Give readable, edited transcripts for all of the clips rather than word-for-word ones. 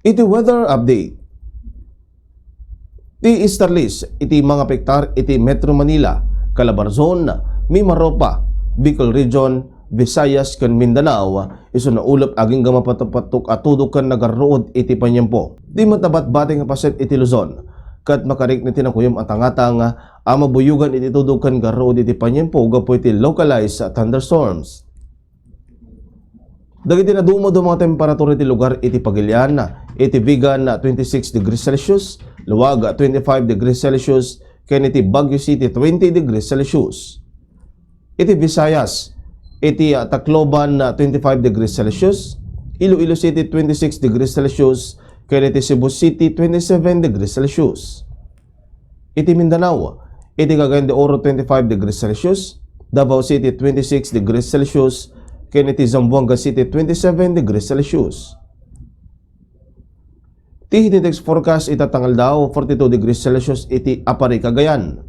Iti weather update. Ti Starlis, iti mga pektar iti Metro Manila, Calabarzon, Mimaropa, Bicol Region, Visayas ken Mindanao, iso na ulap aging gamapatapatok at tudukan nagarood iti panyampo. Di matabat bateng paset iti Luzon, kat makarik na tinakuyom at angatang mabuyugan iti tudukan garood iti panyampo gapo iti localized thunderstorms. Dagiti na dumo do mga temperatura iti lugar iti Pagilian, iti Vigan 26 degrees Celsius, Luwag 25 degrees Celsius, ken iti Baguio City 20 degrees Celsius. Iti Visayas, iti Tacloban 25 degrees Celsius, Iloilo City 26 degrees Celsius, ken iti Cebu City 27 degrees Celsius. Iti Mindanao, iti Cagayan de Oro 25 degrees Celsius, Davao City 26 degrees Celsius, ken iti Zamboanga City 27 degrees Celsius. Ti Hinitex forecast itatangal daw 42 degrees Celsius iti Apari, Cagayan.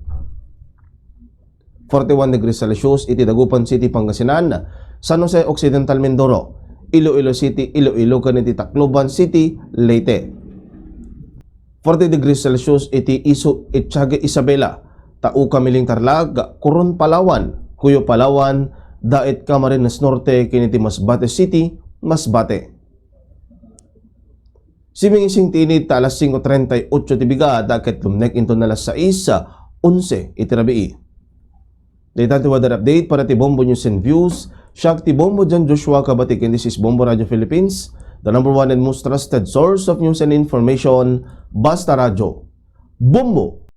41 degrees Celsius iti Dagupan City, Pangasinan, San Jose Occidental, Mindoro, Iloilo City, Iloilo ken iti Tacloban City, Leyte. 40 degrees Celsius iti Isu Ittiaga, Isabela, Tauca, Miling, Tarlag, Coron, Palawan, Cuyo, Palawan, Dait, Camarines Norte ken iti Masbate City, Masbate. Simingising tinit alas 5:38 ti bigada ket lumnek into na alas 6:11 iti rabii. Daytan ti weather update para ti Bombo News and Views. Siya ti Bombo Jan Joshua Kabatikin. This is Bombo Radio Philippines, the #1 and most trusted source of news and information. Basta Radio. Bombo!